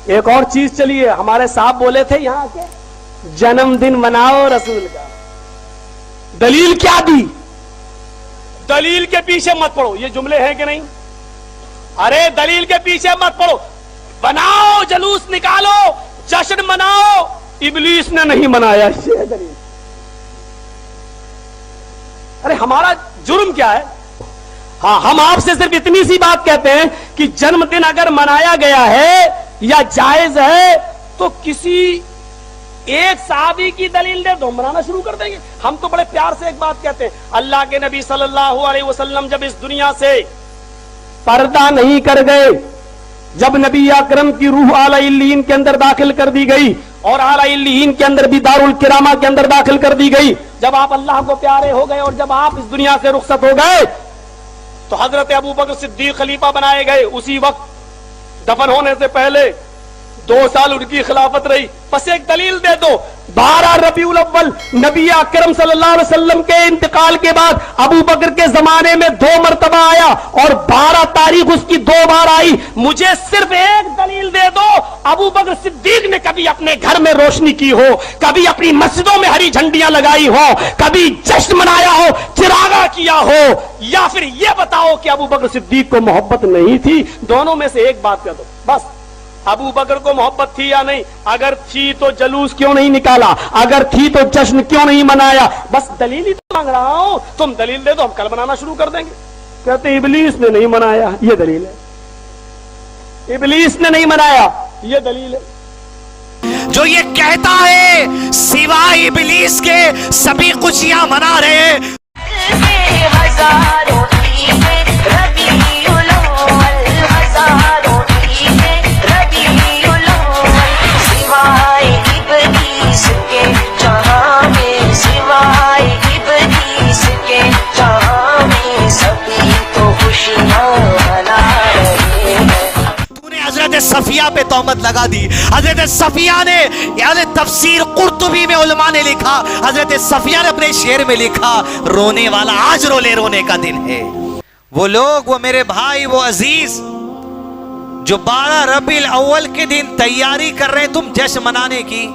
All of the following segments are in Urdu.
ایک اور چیز چلیے، ہمارے صاحب بولے تھے یہاں کے جنم دن مناؤ رسول کا، دلیل کیا دی؟ دلیل کے پیچھے مت پڑو، یہ جملے ہیں کہ نہیں؟ ارے دلیل کے پیچھے مت پڑو، بناؤ جلوس نکالو جشن مناؤ، ابلیس نے نہیں منایا، یہ دلیل۔ ارے ہمارا جرم کیا ہے؟ ہاں ہم آپ سے صرف اتنی سی بات کہتے ہیں کہ جنم دن اگر منایا گیا ہے یا جائز ہے تو کسی ایک صحابی کی دلیل دے دو، منانا شروع کر دیں گے۔ ہم تو بڑے پیار سے ایک بات کہتے ہیں، اللہ کے نبی صلی اللہ علیہ وسلم جب اس دنیا سے پردہ نہیں کر گئے، جب نبی اکرم کی روح اعلی علیین کے اندر داخل کر دی گئی اور اعلی علیین کے اندر بھی دارالکرامہ کے اندر داخل کر دی گئی، جب آپ اللہ کو پیارے ہو گئے اور جب آپ اس دنیا سے رخصت ہو گئے تو حضرت ابوبکر صدیق خلیفہ بنائے گئے۔ اسی وقت دفن ہونے سے پہلے 2 سال ان کی خلافت رہی۔ بس ایک دلیل دے دو، 12 ربیع الاول نبی اکرم صلی اللہ علیہ وسلم کے انتقال کے بعد ابو بکر کے زمانے میں 2 مرتبہ آیا اور 12 تاریخ اس کی 2 بار آئی۔ مجھے صرف ایک دلیل دے دو، ابو بکر صدیق نے کبھی اپنے گھر میں روشنی کی ہو، کبھی اپنی مسجدوں میں ہری جھنڈیاں لگائی ہو، کبھی جشن منایا ہو، چراغاں کیا ہو، یا پھر یہ بتاؤ کہ ابو بکر صدیق کو محبت نہیں تھی؟ دونوں میں سے ایک بات کہہ دو بس۔ ابو بکر کو محبت تھی یا نہیں؟ اگر تھی تو جلوس کیوں نہیں نکالا؟ اگر تھی تو جشن کیوں نہیں منایا؟ بس دلیل ہی تو مانگ رہا ہوں، تم دلیل دے دو، ہم کل منانا شروع کر دیں گے۔ کہتے ہیں ابلیس نے نہیں منایا، یہ دلیل ہے۔ ابلیس نے نہیں منایا، یہ دلیل ہے۔ جو یہ کہتا ہے سوائے ابلیس کے سبھی کچھ یہاں منا رہے ہیں۔ صفیہ پہ تہمت لگا دی۔ حضرت صفیہ نے، یعنی تفسیر قرطبی میں علماء نے لکھا، حضرت صفیہ نے اپنے شعر میں لکھا، رونے والا آج رو لے، رونے کا دن ہے۔ وہ لوگ، وہ میرے بھائی، وہ عزیز جو 12 ربیع الاول کے دن تیاری کر رہے ہیں تم جشن منانے کی۔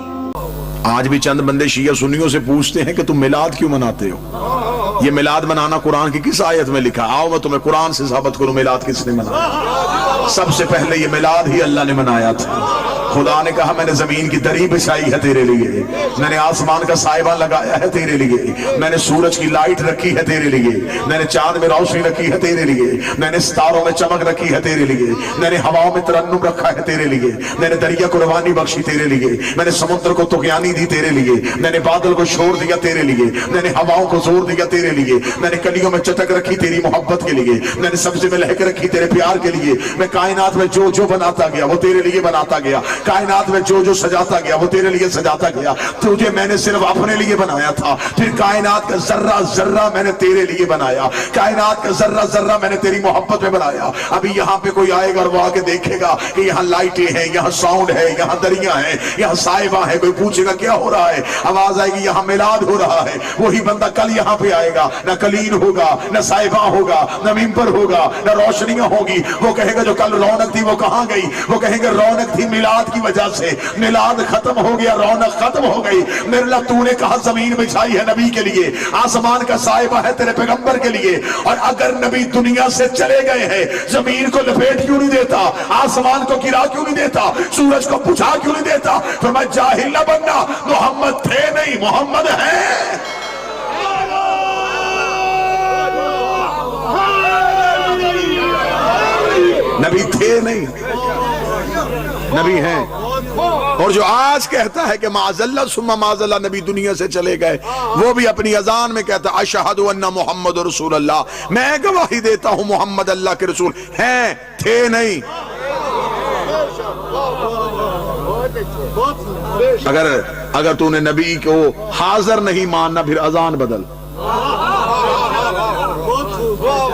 آج بھی چند بندے شیعہ سنیوں سے پوچھتے ہیں کہ تم میلاد کیوں مناتے ہو؟ یہ میلاد منانا قرآن کی کس آیت میں لکھا؟ آؤ میں تمہیں قرآن سے ثابت کروں میلاد کس نے منایا۔ سب سے پہلے یہ میلاد ہی اللہ نے منایا تھا۔ خدا نے کہا میں نے زمین کی دری بچھائی ہے تیرے لیے، میں نے آسمان کا سائبہ لگایا ہے تیرے لیے، میں نے سورج کی لائٹ رکھی ہے تیرے لیے، میں نے چاند میں روشنی رکھی ہے تیرے لیے، میں نے ستاروں میں چمک رکھی ہے تیرے لیے، میں نے ہواؤں میں ترنم رکھا ہے تیرے لیے، میں نے دریا کو روانی بخشی تیرے لیے، میں نے سمندر کو طغیانی دی تیرے لیے، میں نے بادل کو شور دیا تیرے لیے، میں نے ہواؤں کو زور دیا تیرے لیے، میں نے کلیوں میں چٹک رکھی تیری محبت کے لیے، میں نے سبزے میں لہک رکھی تیرے پیار کے لیے، میں کائنات میں جو جو بناتا گیا وہ تیرے لیے بناتا گیا، کائنات میں جو جو سجاتا گیا وہ تیرے لیے سجاتا گیا۔ تجھے میں نے صرف اپنے لیے بنایا تھا، پھر کائنات کا ذرہ ذرہ میں نے تیرے لیے بنایا، کائنات کا ذرہ ذرہ میں نے تیری محبت میں بنایا۔ ابھی یہاں پہ کوئی آئے گا اور وہ آکے دیکھے گا کہ یہاں لائٹیں ہیں، یہاں ساؤنڈ ہے، یہاں دریاں ہیں، یہاں سائبہ ہے، کوئی پوچھے گا کیا ہو رہا ہے، آواز آئے گی یہاں میلاد ہو رہا ہے۔ وہی بندہ کل یہاں پہ آئے گا، نہ کلین ہوگا، نہ سائبہ ہوگا، نہ ممبر ہوگا، نہ روشنیاں ہوگی۔ وہ کہے گا جو کل رونق تھی وہ کہاں گئی؟ وہ کہیں گے رونق تھی میلاد کی وجہ سے، میلاد ختم ہو گیا، رونق ختم ہو گئی۔ میرے اللہ تو نے کہا زمین بچھائی ہے نبی کے لیے، آسمان کا سائبہ ہے تیرے پیغمبر کے لیے، اور اگر نبی دنیا سے چلے گئے ہیں زمین کو لپیٹ کیوں نہیں دیتا، آسمان کو گرا کیوں نہیں دیتا، سورج کو بجھا کیوں نہیں دیتا؟ فرمایا جاہل نہ بننا، محمد تھے نہیں، محمد ہیں۔ نبی تھے نہیں، نبی ہیں۔ اور جو آج کہتا ہے کہ معاذ اللہ ثم معاذ اللہ نبی دنیا سے چلے گئے، وہ بھی اپنی اذان میں کہتا ہے اشہد ان محمد رسول اللہ، میں گواہی دیتا ہوں محمد اللہ کے رسول ہیں، تھے نہیں۔ اگر تو نے نبی کو حاضر نہیں ماننا پھر اذان بدل،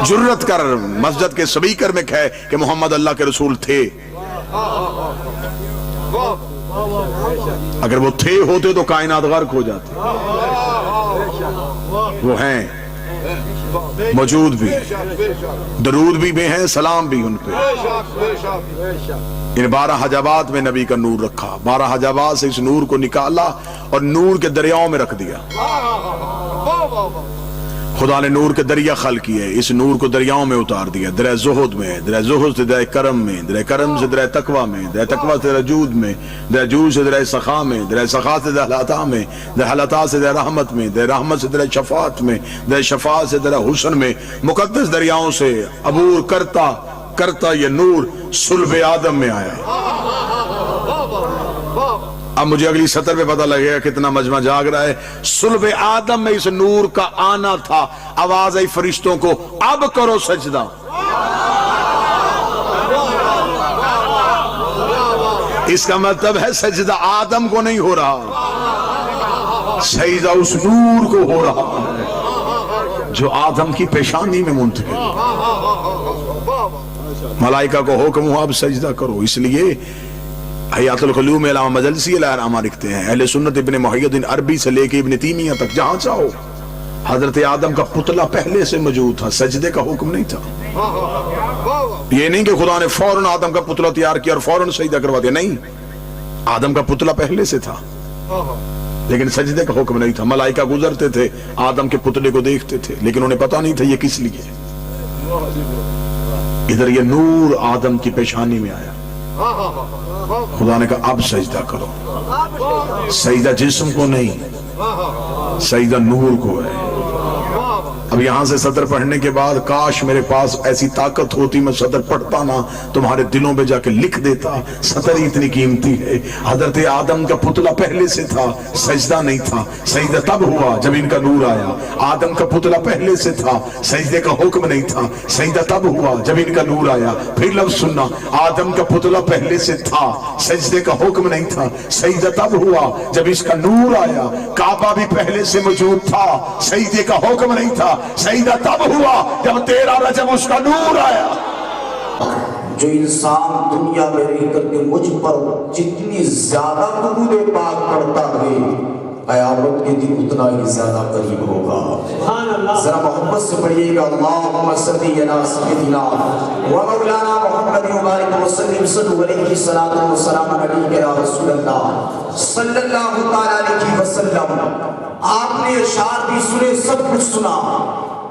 جرت کر مسجد کے سپیکر میں کہے کہ محمد اللہ کے رسول تھے۔ اگر وہ تھے ہوتے تو کائنات غرق ہو جاتی، وہ ہیں۔ موجود بھی درود بھی میں ہیں سلام بھی ان پہ ان 12 حجابات میں نبی کا نور رکھا 12 حجابات سے اس نور کو نکالا اور نور کے دریاؤں میں رکھ دیا خدا نے نور کے دریا خلق کیے اس نور کو دریاؤں میں اتار دیا دریا زہد میں دریا زہد سے دریا کرم میں دریا کرم سے دریا تقوی میں دریا تقوی سے دریا جود میں دریا جود سے دریا سخا میں دریا سخا سے دریا حلاتا میں دریا حلاتا سے دریا رحمت میں دریا رحمت سے دریا شفاعت میں دریا شفاعت سے دریا حسن میں مقدس دریاؤں سے عبور کرتا کرتا یہ نور صلب آدم میں آیا اب مجھے اگلی سطر پہ پتہ لگے گا کتنا مجمع جاگ رہا ہے صلب آدم میں اس نور کا آنا تھا آواز آئی فرشتوں کو اب کرو سجدہ اس کا مطلب ہے سجدہ آدم کو نہیں ہو رہا سجدہ اس نور کو ہو رہا ہے جو آدم کی پیشانی میں منتقل ملائکہ کو حکم ہوا اب سجدہ کرو اس لیے حیات القلوب میں علامہ مجلسی علیہ الرحمہ لکھتے ہیں اہل سنت ابن محی الدین عربی سے لے کے ابن تیمیہ تک جہاں چاہو حضرت آدم کا پتلا پہلے سے موجود تھا سجدے کا حکم نہیں تھا یہ نہیں کہ خدا نے فوراً آدم کا پتلا تیار کیا اور فوراً سجدہ کروا دیا نہیں آدم کا پتلا پہلے سے تھا لیکن سجدے کا حکم نہیں تھا ملائکہ گزرتے تھے آدم کے پتلے کو دیکھتے تھے لیکن انہیں پتا نہیں تھا یہ کس لیے ادھر یہ نور آدم کی پیشانی میں آیا خدا نے کہا اب سجدہ کرو سجدہ جسم کو نہیں سجدہ نور کو ہے اب یہاں سے سطر پڑھنے کے بعد کاش میرے پاس ایسی طاقت ہوتی میں سطر پڑھتا نہ تمہارے دلوں پہ جا کے لکھ دیتا سطر ہی اتنی قیمتی ہے حضرت آدم کا پتلا پہلے سے تھا سجدہ نہیں تھا سجدہ تب ہوا جب ان کا نور آیا آدم کا پتلا پہلے سے تھا سجدے کا حکم نہیں تھا سجدہ تب ہوا جب ان کا نور آیا پھر لفظ سننا آدم کا پتلا پہلے سے تھا سجدے کا حکم نہیں تھا سجدہ تب ہوا جب اس کا نور آیا کعبہ بھی پہلے سے موجود تھا سجدے کا حکم نہیں تھا سجدہ تب ہوا جب 13 رجب اس کا نور آیا جو انسان دنیا میں رہ کر کے مجھ پر جتنی زیادہ درود پاک پڑھتا ہے قیامت کے دن اتنا ہی زیادہ قریب ہوگا ذرا محبت سے پڑھیے گا اللہم صلی علی سیدنا و مولانا محمد مبارک وسلم صلو علیہ الصلوۃ والسلام علیہ یا رسول اللہ صلی اللہ تعالی علیہ وسلم آپ نے اشعار بھی سنے سب کچھ سنا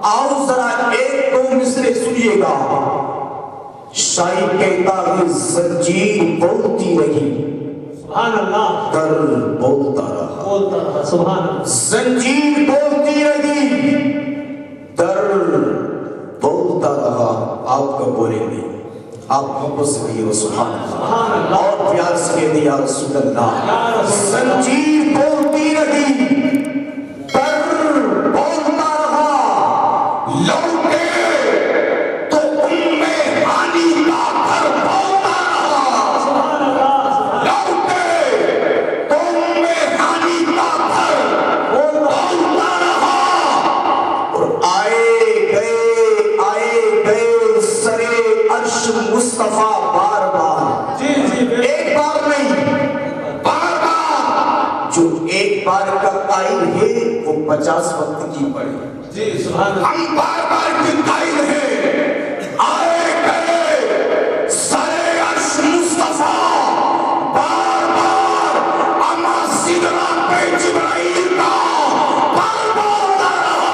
آؤ ذرا ایک دو مصرے سنیے گا شاعر کہتا ہے زنجیر بولتی رہی سبحان اللہ در بولتا رہا سبحان اللہ زنجیر بولتی رہی در بولتا رہا آپ کا بولیں گے آپ محبت سے کہیے سبحان اللہ اور پیار سے کہہ دیا رسول اللہ زنجیر بولتی رہی در بولتا رہا لوٹے تو ان میں ہانی کا گھر بولتا رہا لوٹے تو ان میں ہانی کا گھر بولتا رہا اور آئے گئے سرے عرش مصطفیٰ بار بار ایک بار نہیں بار بار جو ایک بار کا قائل ہے وہ 50 وقت کی پڑے ہم بار بار